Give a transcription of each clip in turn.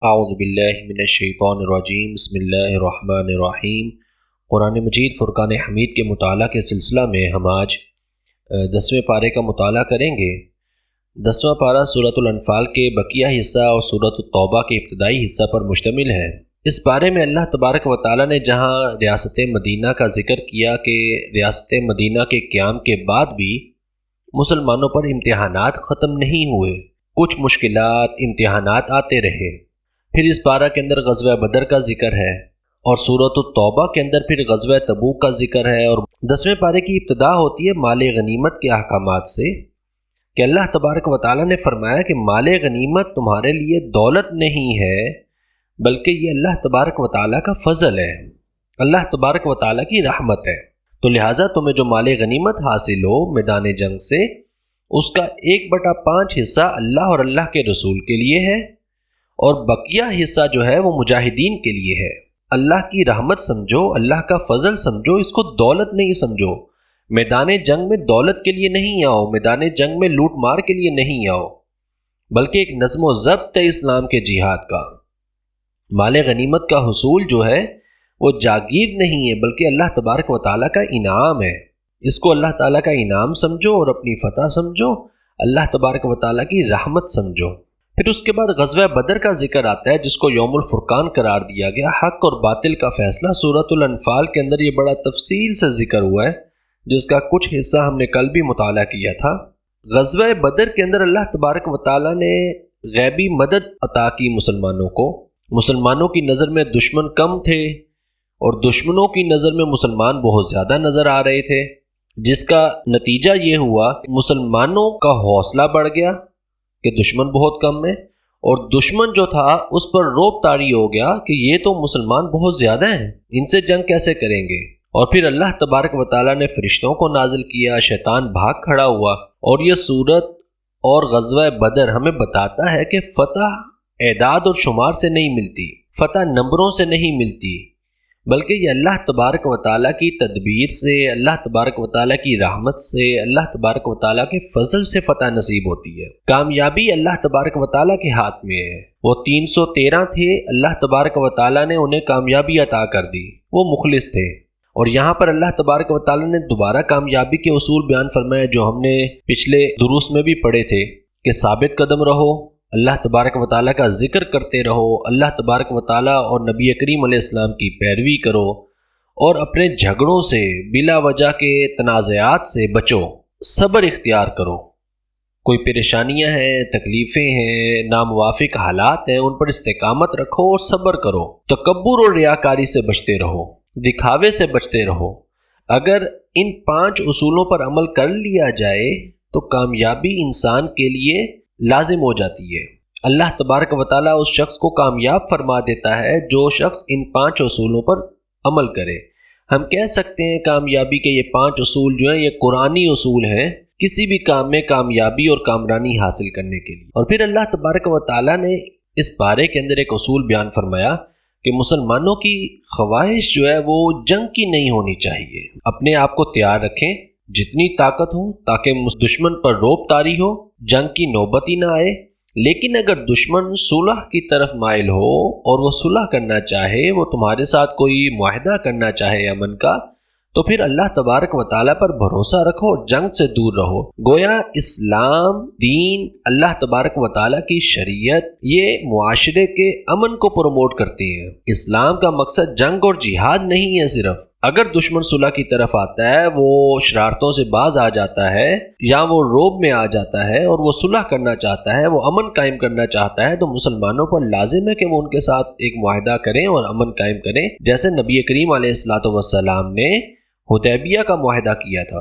اعوذ باللہ من الشیطان الرجیم بسم اللہ الرحمن الرحیم۔ قرآن مجید فرقان حمید کے مطالعہ کے سلسلہ میں ہم آج 10ویں پارے کا مطالعہ کریں گے۔ 10واں پارہ سورۃ الانفال کے بقیہ حصہ اور سورۃ التوبہ کے ابتدائی حصہ پر مشتمل ہے۔ اس پارے میں اللہ تبارک و تعالیٰ نے جہاں ریاست مدینہ کا ذکر کیا کہ ریاست مدینہ کے قیام کے بعد بھی مسلمانوں پر امتحانات ختم نہیں ہوئے، کچھ مشکلات امتحانات آتے رہے۔ پھر اس پارہ کے اندر غزوہ بدر کا ذکر ہے اور سورۃ التوبہ کے اندر پھر غزوہ تبوک کا ذکر ہے، اور 10ویں پارے کی ابتدا ہوتی ہے مال غنیمت کے احکامات سے کہ اللہ تبارک و تعالیٰ نے فرمایا کہ مال غنیمت تمہارے لیے دولت نہیں ہے بلکہ یہ اللہ تبارک و تعالیٰ کا فضل ہے، اللہ تبارک و تعالیٰ کی رحمت ہے۔ تو لہٰذا تمہیں جو مال غنیمت حاصل ہو میدان جنگ سے، اس کا 1/5 حصہ اللہ اور اللہ کے رسول کے لیے ہے، اور بقیہ حصہ جو ہے وہ مجاہدین کے لیے ہے۔ اللہ کی رحمت سمجھو، اللہ کا فضل سمجھو، اس کو دولت نہیں سمجھو۔ میدان جنگ میں دولت کے لیے نہیں آؤ، میدان جنگ میں لوٹ مار کے لیے نہیں آؤ، بلکہ ایک نظم و ضبط ہے اسلام کے جہاد کا۔ مال غنیمت کا حصول جو ہے وہ جاگیر نہیں ہے بلکہ اللہ تبارک و تعالیٰ کا انعام ہے۔ اس کو اللہ تعالیٰ کا انعام سمجھو اور اپنی فتح سمجھو، اللہ تبارک و تعالیٰ کی رحمت سمجھو۔ پھر اس کے بعد غزوہ بدر کا ذکر آتا ہے جس کو یوم الفرقان قرار دیا گیا، حق اور باطل کا فیصلہ۔ سورۃ الانفال کے اندر یہ بڑا تفصیل سے ذکر ہوا ہے جس کا کچھ حصہ ہم نے کل بھی مطالعہ کیا تھا۔ غزوہ بدر کے اندر اللہ تبارک و تعالیٰ نے غیبی مدد عطا کی مسلمانوں کو۔ مسلمانوں کی نظر میں دشمن کم تھے اور دشمنوں کی نظر میں مسلمان بہت زیادہ نظر آ رہے تھے، جس کا نتیجہ یہ ہوا کہ مسلمانوں کا حوصلہ بڑھ گیا کہ دشمن بہت کم ہے، اور دشمن جو تھا اس پر روب طاری ہو گیا کہ یہ تو مسلمان بہت زیادہ ہیں، ان سے جنگ کیسے کریں گے۔ اور پھر اللہ تبارک و تعالیٰ نے فرشتوں کو نازل کیا، شیطان بھاگ کھڑا ہوا، اور یہ سورت اور غزوہ بدر ہمیں بتاتا ہے کہ فتح اعداد اور شمار سے نہیں ملتی، فتح نمبروں سے نہیں ملتی، بلکہ یہ اللہ تبارک و تعالیٰ کی تدبیر سے، اللہ تبارک و تعالیٰ کی رحمت سے، اللہ تبارک و تعالیٰ کے فضل سے فتح نصیب ہوتی ہے۔ کامیابی اللہ تبارک و تعالیٰ کے ہاتھ میں ہے۔ وہ 313 تھے، اللہ تبارک و تعالیٰ نے انہیں کامیابی عطا کر دی، وہ مخلص تھے، اور یہاں پر اللہ تبارک و تعالیٰ نے دوبارہ کامیابی کے اصول بیان فرمائے جو ہم نے پچھلے دروس میں بھی پڑھے تھے کہ ثابت قدم رہو، اللہ تبارک و تعالیٰ کا ذکر کرتے رہو، اللہ تبارک و تعالیٰ اور نبی کریم علیہ السلام کی پیروی کرو، اور اپنے جھگڑوں سے، بلا وجہ کے تنازعات سے بچو، صبر اختیار کرو۔ کوئی پریشانیاں ہیں، تکلیفیں ہیں، ناموافق حالات ہیں، ان پر استقامت رکھو اور صبر کرو۔ تکبر اور ریاکاری سے بچتے رہو، دکھاوے سے بچتے رہو۔ اگر ان 5 اصولوں پر عمل کر لیا جائے تو کامیابی انسان کے لیے لازم ہو جاتی ہے۔ اللہ تبارک و تعالیٰ اس شخص کو کامیاب فرما دیتا ہے جو شخص ان 5 اصولوں پر عمل کرے۔ ہم کہہ سکتے ہیں کامیابی کے یہ 5 اصول جو ہیں یہ قرآنی اصول ہیں کسی بھی کام میں کامیابی اور کامرانی حاصل کرنے کے لیے۔ اور پھر اللہ تبارک و تعالیٰ نے اس پارے کے اندر ایک اصول بیان فرمایا کہ مسلمانوں کی خواہش جو ہے وہ جنگ کی نہیں ہونی چاہیے۔ اپنے آپ کو تیار رکھیں جتنی طاقت ہو تاکہ دشمن پر روب طاری ہو، جنگ کی نوبت ہی نہ آئے، لیکن اگر دشمن صلح کی طرف مائل ہو اور وہ صلح کرنا چاہے، وہ تمہارے ساتھ کوئی معاہدہ کرنا چاہے امن کا، تو پھر اللہ تبارک و تعالیٰ پر بھروسہ رکھو اور جنگ سے دور رہو۔ گویا اسلام، دین، اللہ تبارک و تعالیٰ کی شریعت یہ معاشرے کے امن کو پروموٹ کرتی ہیں۔ اسلام کا مقصد جنگ اور جہاد نہیں ہے صرف۔ اگر دشمن صلح کی طرف آتا ہے، وہ شرارتوں سے باز آ جاتا ہے یا وہ روب میں آ جاتا ہے اور وہ صلح کرنا چاہتا ہے، وہ امن قائم کرنا چاہتا ہے، تو مسلمانوں پر لازم ہے کہ وہ ان کے ساتھ ایک معاہدہ کریں اور امن قائم کریں، جیسے نبی کریم علیہ السلام نے حدیبیہ کا معاہدہ کیا تھا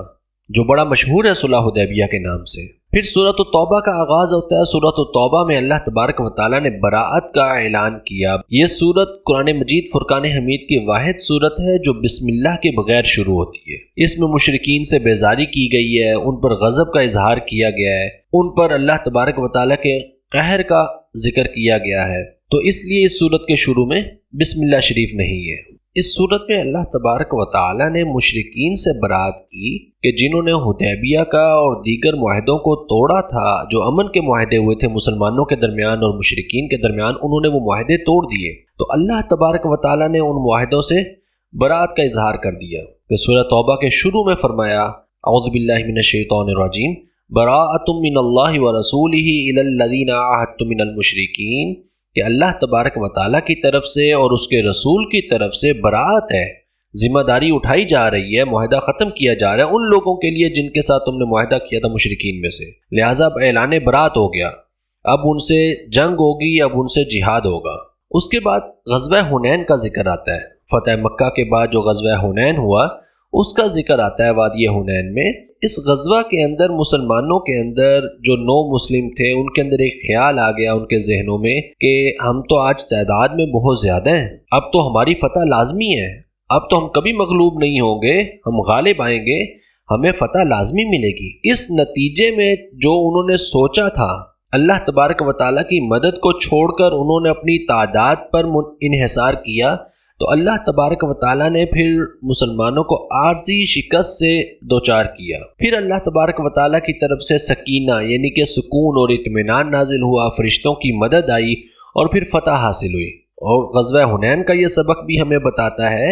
جو بڑا مشہور ہے صلح حدیبیہ کے نام سے۔ پھر سورۃ التوبہ کا آغاز ہوتا ہے۔ سورۃ التوبہ میں اللہ تبارک و تعالیٰ نے براءت کا اعلان کیا۔ یہ سورت قرآن مجید فرقان حمید کی واحد سورت ہے جو بسم اللہ کے بغیر شروع ہوتی ہے۔ اس میں مشرکین سے بیزاری کی گئی ہے، ان پر غضب کا اظہار کیا گیا ہے، ان پر اللہ تبارک و تعالیٰ کے قہر کا ذکر کیا گیا ہے، تو اس لیے اس سورت کے شروع میں بسم اللہ شریف نہیں ہے۔ اس صورت میں اللہ تبارک و تعالی نے مشرکین سے برات کی کہ جنہوں نے حدیبیہ کا اور دیگر معاہدوں کو توڑا تھا، جو امن کے معاہدے ہوئے تھے مسلمانوں کے درمیان اور مشرکین کے درمیان، انہوں نے وہ معاہدے توڑ دیے۔ تو اللہ تبارک و تعالی نے ان معاہدوں سے برات کا اظہار کر دیا کہ سورہ توبہ کے شروع میں فرمایا اعوذ باللہ من الشیطان الرجیم براءۃ من اللہ ورسولہ الی الذین عاہدتم من المشرکین، کہ اللہ تبارک و تعالیٰ کی طرف سے اور اس کے رسول کی طرف سے برات ہے، ذمہ داری اٹھائی جا رہی ہے، معاہدہ ختم کیا جا رہا ہے ان لوگوں کے لیے جن کے ساتھ تم نے معاہدہ کیا تھا مشرکین میں سے، لہٰذا اب اعلان برات ہو گیا، اب ان سے جنگ ہوگی، اب ان سے جہاد ہوگا۔ اس کے بعد غزوہ حنین کا ذکر آتا ہے، فتح مکہ کے بعد جو غزوہ حنین ہوا اس کا ذکر آتا ہے وادی حنین میں۔ اس غزوہ کے اندر مسلمانوں کے اندر جو نو مسلم تھے ان کے اندر ایک خیال آ گیا ان کے ذہنوں میں کہ ہم تو آج تعداد میں بہت زیادہ ہیں، اب تو ہماری فتح لازمی ہے، اب تو ہم کبھی مغلوب نہیں ہوں گے، ہم غالب آئیں گے، ہمیں فتح لازمی ملے گی۔ اس نتیجے میں جو انہوں نے سوچا تھا، اللہ تبارک و تعالیٰ کی مدد کو چھوڑ کر انہوں نے اپنی تعداد پر انحصار کیا، تو اللہ تبارک و تعالیٰ نے پھر مسلمانوں کو عارضی شکست سے دوچار کیا۔ پھر اللہ تبارک و تعالیٰ کی طرف سے سکینہ یعنی کہ سکون اور اطمینان نازل ہوا، فرشتوں کی مدد آئی اور پھر فتح حاصل ہوئی۔ اور غزوہ حنین کا یہ سبق بھی ہمیں بتاتا ہے،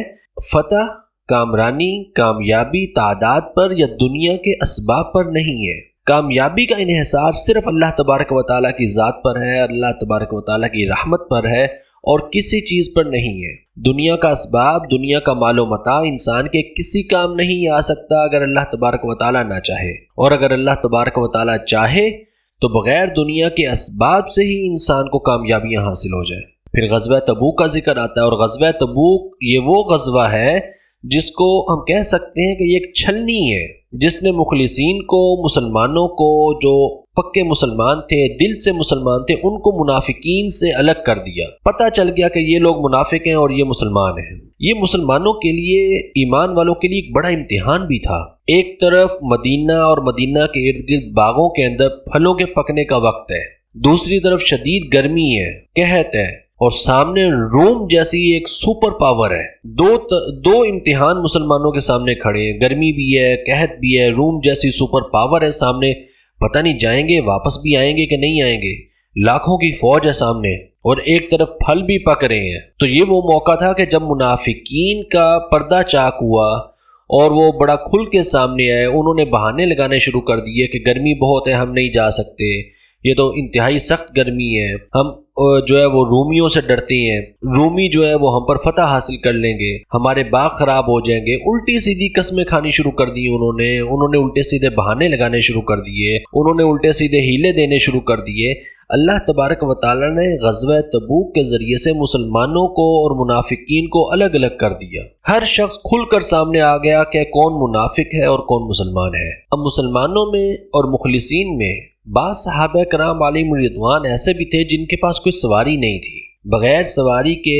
فتح، کامرانی، کامیابی تعداد پر یا دنیا کے اسباب پر نہیں ہے۔ کامیابی کا انحصار صرف اللہ تبارک و تعالیٰ کی ذات پر ہے، اللہ تبارک و تعالیٰ کی رحمت پر ہے اور کسی چیز پر نہیں ہے۔ دنیا کا اسباب، دنیا کا مال و متاع انسان کے کسی کام نہیں آ سکتا اگر اللہ تبارک و تعالیٰ نہ چاہے، اور اگر اللہ تبارک و تعالیٰ چاہے تو بغیر دنیا کے اسباب سے ہی انسان کو کامیابیاں حاصل ہو جائیں۔ پھر غزوہ تبوک کا ذکر آتا ہے، اور غزوہ تبوک یہ وہ غزوہ ہے جس کو ہم کہہ سکتے ہیں کہ یہ ایک چھلنی ہے، جس نے مخلصین کو، مسلمانوں کو، جو پکے مسلمان تھے، دل سے مسلمان تھے، ان کو منافقین سے الگ کر دیا۔ پتہ چل گیا کہ یہ لوگ منافق ہیں اور یہ مسلمان ہیں۔ یہ مسلمانوں کے لیے، ایمان والوں کے لیے ایک بڑا امتحان بھی تھا۔ ایک طرف مدینہ اور مدینہ کے ارد گرد باغوں کے اندر پھلوں کے پکنے کا وقت ہے، دوسری طرف شدید گرمی ہے، قحط ہے، اور سامنے روم جیسی ایک سپر پاور ہے۔ دو امتحان مسلمانوں کے سامنے کھڑے ہیں، گرمی بھی ہے، قحط بھی ہے، روم جیسی سپر پاور ہے سامنے، پتہ نہیں جائیں گے، واپس بھی آئیں گے کہ نہیں آئیں گے، لاکھوں کی فوج ہے سامنے، اور ایک طرف پھل بھی پک رہے ہیں۔ تو یہ وہ موقع تھا کہ جب منافقین کا پردہ چاک ہوا اور وہ بڑا کھل کے سامنے آئے، انہوں نے بہانے لگانے شروع کر دیے کہ گرمی بہت ہے، ہم نہیں جا سکتے، یہ تو انتہائی سخت گرمی ہے، ہم جو ہے وہ رومیوں سے ڈرتے ہیں، رومی جو ہے وہ ہم پر فتح حاصل کر لیں گے، ہمارے باغ خراب ہو جائیں گے۔ الٹی سیدھی قسمیں کھانی شروع کر دی انہوں نے الٹے سیدھے بہانے لگانے شروع کر دیے، انہوں نے الٹے سیدھے ہیلے دینے شروع کر دیے۔ اللہ تبارک و تعالیٰ نے غزوہ تبوک کے ذریعے سے مسلمانوں کو اور منافقین کو الگ الگ کر دیا۔ ہر شخص کھل کر سامنے آ گیا کہ کون منافق ہے اور کون مسلمان ہے۔ اب مسلمانوں میں اور مخلصین میں بعض صحابہ کرام علیہم رضوان ایسے بھی تھے جن کے پاس کوئی سواری نہیں تھی، بغیر سواری کے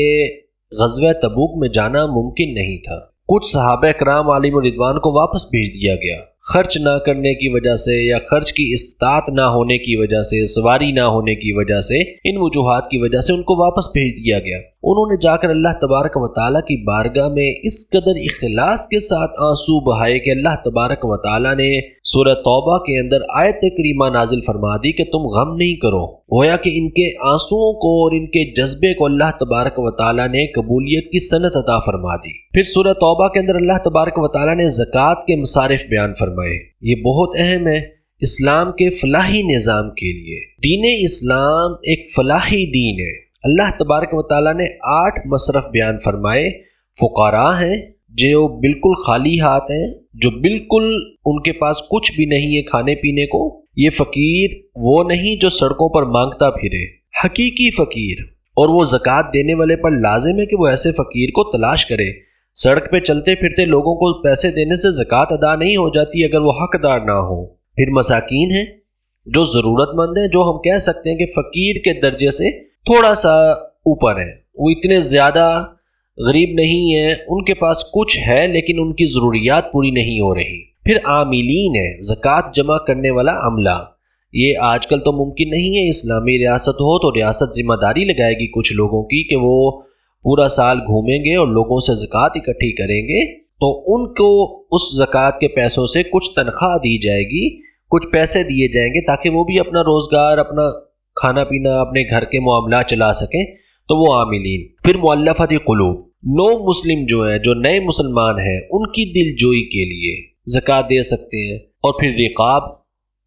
غزوہ تبوک میں جانا ممکن نہیں تھا۔ کچھ صحابہ کرام علیہم رضوان کو واپس بھیج دیا گیا، خرچ نہ کرنے کی وجہ سے یا خرچ کی استطاعت نہ ہونے کی وجہ سے، سواری نہ ہونے کی وجہ سے، ان وجوہات کی وجہ سے ان کو واپس بھیج دیا گیا۔ انہوں نے جا کر اللہ تبارک و تعالیٰ کی بارگاہ میں اس قدر اخلاص کے ساتھ آنسو بہائے کہ اللہ تبارک و تعالیٰ نے سورہ توبہ کے اندر آیت کریمہ نازل فرما دی کہ تم غم نہیں کرو۔ گویا کہ ان کے آنسوؤں کو اور ان کے جذبے کو اللہ تبارک و تعالیٰ نے قبولیت کی سند عطا فرما دی۔ پھر سورہ توبہ کے اندر اللہ تبارک و تعالیٰ نے زکوٰۃ کے مصارف بیان فرمائے۔ یہ بہت اہم ہے اسلام کے فلاحی نظام کے لیے۔ دین اسلام ایک فلاحی دین ہے۔ اللہ تبارک و تعالیٰ نے 8 مصرف بیان فرمائے۔ فقراء ہیں جو بالکل خالی ہاتھ ہیں، جو بالکل ان کے پاس کچھ بھی نہیں ہے کھانے پینے کو۔ یہ فقیر وہ نہیں جو سڑکوں پر مانگتا پھرے، حقیقی فقیر، اور وہ زکوٰۃ دینے والے پر لازم ہے کہ وہ ایسے فقیر کو تلاش کرے۔ سڑک پہ چلتے پھرتے لوگوں کو پیسے دینے سے زکوٰۃ ادا نہیں ہو جاتی اگر وہ حقدار نہ ہو۔ پھر مساکین ہیں جو ضرورت مند ہیں، جو ہم کہہ سکتے ہیں کہ فقیر کے درجے سے تھوڑا سا اوپر ہیں، وہ اتنے زیادہ غریب نہیں ہیں، ان کے پاس کچھ ہے لیکن ان کی ضروریات پوری نہیں ہو رہی۔ پھر عاملین ہیں، زکوٰۃ جمع کرنے والا عملہ۔ یہ آج کل تو ممکن نہیں ہے، اسلامی ریاست ہو تو ریاست ذمہ داری لگائے گی کچھ لوگوں کی کہ وہ پورا سال گھومیں گے اور لوگوں سے زکوٰۃ اکٹھی کریں گے تو ان کو اس زکوٰۃ کے پیسوں سے کچھ تنخواہ دی جائے گی، کچھ پیسے دیے جائیں گے تاکہ وہ بھی اپنا روزگار، اپنا کھانا پینا، اپنے گھر کے معاملات چلا سکیں، تو وہ عاملین۔ پھر مؤلفۃ قلوب، نو مسلم جو ہیں، جو نئے مسلمان ہیں، ان کی دل جوئی کے لیے زکوٰۃ دے سکتے ہیں۔ اور پھر رقاب،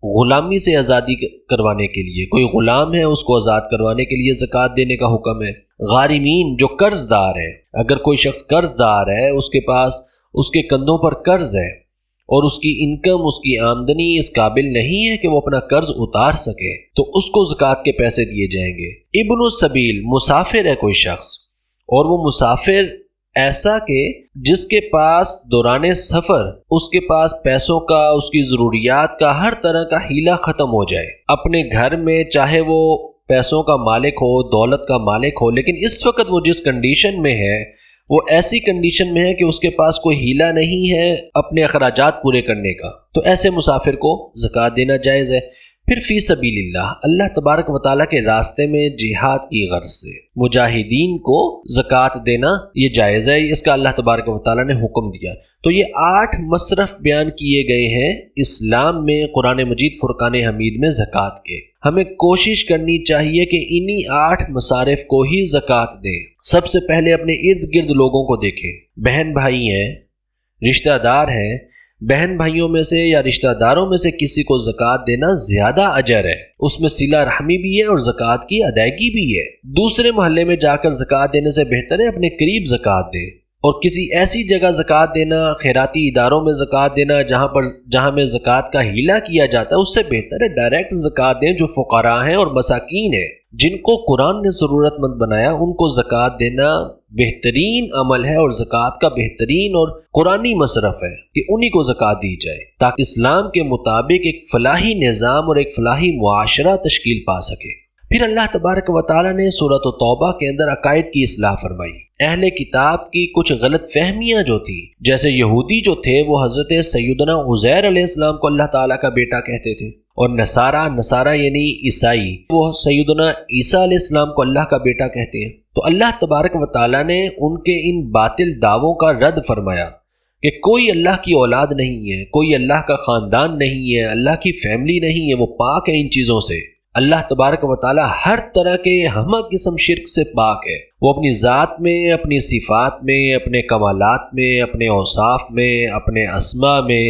غلامی سے آزادی کروانے کے لیے، کوئی غلام ہے اس کو آزاد کروانے کے لیے زکوٰۃ دینے کا حکم ہے۔ غارمین، جو قرض دار ہے، اگر کوئی شخص قرض دار ہے، اس کے پاس اس کے کندھوں پر قرض ہے اور اس کی انکم، اس کی آمدنی اس قابل نہیں ہے کہ وہ اپنا قرض اتار سکے، تو اس کو زکوٰۃ کے پیسے دیے جائیں گے۔ ابن السبیل، مسافر ہے کوئی شخص اور وہ مسافر ایسا کہ جس کے پاس دوران سفر اس کے پاس پیسوں کا، اس کی ضروریات کا ہر طرح کا ہیلہ ختم ہو جائے، اپنے گھر میں چاہے وہ پیسوں کا مالک ہو، دولت کا مالک ہو، لیکن اس وقت وہ جس کنڈیشن میں ہے وہ ایسی کنڈیشن میں ہے کہ اس کے پاس کوئی ہیلہ نہیں ہے اپنے اخراجات پورے کرنے کا، تو ایسے مسافر کو زکوٰۃ دینا جائز ہے۔ پھر فی سبیل اللہ، اللہ تبارک و تعالیٰ کے راستے میں جہاد کی غرض سے مجاہدین کو زکوٰۃ دینا یہ جائز ہے، اس کا اللہ تبارک و تعالیٰ نے حکم دیا۔ تو یہ 8 مصرف بیان کیے گئے ہیں اسلام میں، قرآن مجید فرقان حمید میں زکوٰۃ کے۔ ہمیں کوشش کرنی چاہیے کہ انہی 8 مصارف کو ہی زکوٰۃ دیں۔ سب سے پہلے اپنے ارد گرد لوگوں کو دیکھیں، بہن بھائی ہیں، رشتہ دار ہیں، بہن بھائیوں میں سے یا رشتہ داروں میں سے کسی کو زکوٰۃ دینا زیادہ اجر ہے، اس میں صلہ رحمی بھی ہے اور زکوٰۃ کی ادائیگی بھی ہے۔ دوسرے محلے میں جا کر زکوٰۃ دینے سے بہتر ہے اپنے قریب زکوٰۃ دیں، اور کسی ایسی جگہ زکوٰۃ دینا، خیراتی اداروں میں زکوٰۃ دینا جہاں میں زکوٰۃ کا ہیلہ کیا جاتا ہے، اس سے بہتر ہے ڈائریکٹ زکوٰۃ دیں۔ جو فقراء ہیں اور مساکین ہیں، جن کو قرآن نے ضرورت مند بنایا، ان کو زکوٰۃ دینا بہترین عمل ہے، اور زکوٰۃ کا بہترین اور قرآنی مصرف ہے کہ انہی کو زکوٰۃ دی جائے تاکہ اسلام کے مطابق ایک فلاحی نظام اور ایک فلاحی معاشرہ تشکیل پا سکے۔ پھر اللہ تبارک و تعالیٰ نے سورۃ توبہ کے اندر عقائد کی اصلاح فرمائی۔ اہل کتاب کی کچھ غلط فہمیاں جو تھیں، جیسے یہودی جو تھے وہ حضرت سیدنا عزیر علیہ السلام کو اللہ تعالیٰ کا بیٹا کہتے تھے، اور نصارہ یعنی عیسائی، وہ سیدنا عیسیٰ علیہ السلام کو اللہ کا بیٹا کہتے ہیں۔ تو اللہ تبارک و تعالیٰ نے ان کے ان باطل دعووں کا رد فرمایا کہ کوئی اللہ کی اولاد نہیں ہے، کوئی اللہ کا خاندان نہیں ہے، اللہ کی فیملی نہیں ہے، وہ پاک ہے ان چیزوں سے۔ اللہ تبارک و تعالیٰ ہر طرح کے ہمہ قسم شرک سے پاک ہے، وہ اپنی ذات میں، اپنی صفات میں، اپنے کمالات میں، اپنے اوصاف میں، اپنے اسماء میں،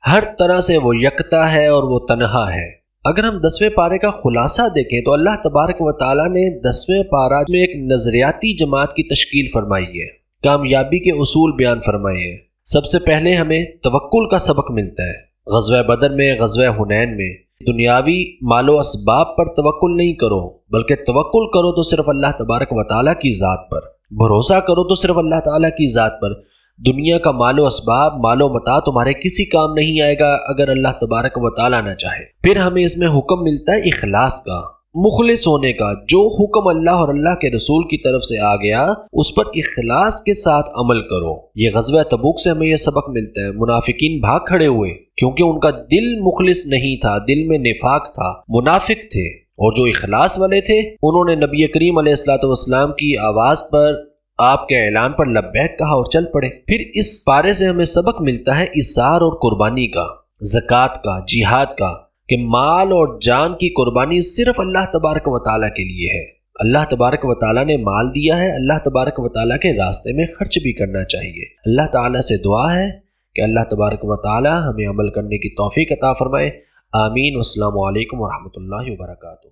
ہر طرح سے وہ یکتا ہے اور وہ تنہا ہے۔ اگر ہم 10ویں پارے کا خلاصہ دیکھیں تو اللہ تبارک و تعالیٰ نے 10ویں پارہ میں ایک نظریاتی جماعت کی تشکیل فرمائی ہے، کامیابی کے اصول بیان فرمائے ہیں۔ سب سے پہلے ہمیں توکل کا سبق ملتا ہے۔ غزوہ بدر میں، غزوہ حنین میں دنیاوی مال و اسباب پر توکل نہیں کرو، بلکہ توکل کرو تو صرف اللہ تبارک و تعالیٰ کی ذات پر، بھروسہ کرو تو صرف اللہ تعالیٰ کی ذات پر۔ دنیا کا مال و اسباب، مال و متاع تمہارے کسی کام نہیں آئے گا اگر اللہ تبارک و تعالیٰ نہ چاہے۔ پھر ہمیں اس میں حکم ملتا ہے اخلاص کا، مخلص ہونے کا۔ جو حکم اللہ اور اللہ کے رسول کی طرف سے آ گیا اس پر اخلاص کے ساتھ عمل کرو۔ یہ غزوہ تبوک سے ہمیں یہ سبق ملتا ہے۔ منافقین بھاگ کھڑے ہوئے کیونکہ ان کا دل مخلص نہیں تھا، دل میں نفاق تھا، منافق تھے، اور جو اخلاص والے تھے انہوں نے نبی کریم علیہ الصلوۃ والسلام کی آواز پر، آپ کے اعلان پر لبیک کہا اور چل پڑے۔ پھر اس پارے سے ہمیں سبق ملتا ہے اثار اور قربانی کا، زکوٰۃ کا، جہاد کا، کہ مال اور جان کی قربانی صرف اللہ تبارک و تعالیٰ کے لیے ہے۔ اللہ تبارک و تعالیٰ نے مال دیا ہے، اللہ تبارک و تعالیٰ کے راستے میں خرچ بھی کرنا چاہیے۔ اللہ تعالیٰ سے دعا ہے کہ اللہ تبارک و تعالیٰ ہمیں عمل کرنے کی توفیق عطا فرمائے۔ آمین۔ والسلام علیکم ورحمۃ اللہ وبرکاتہ۔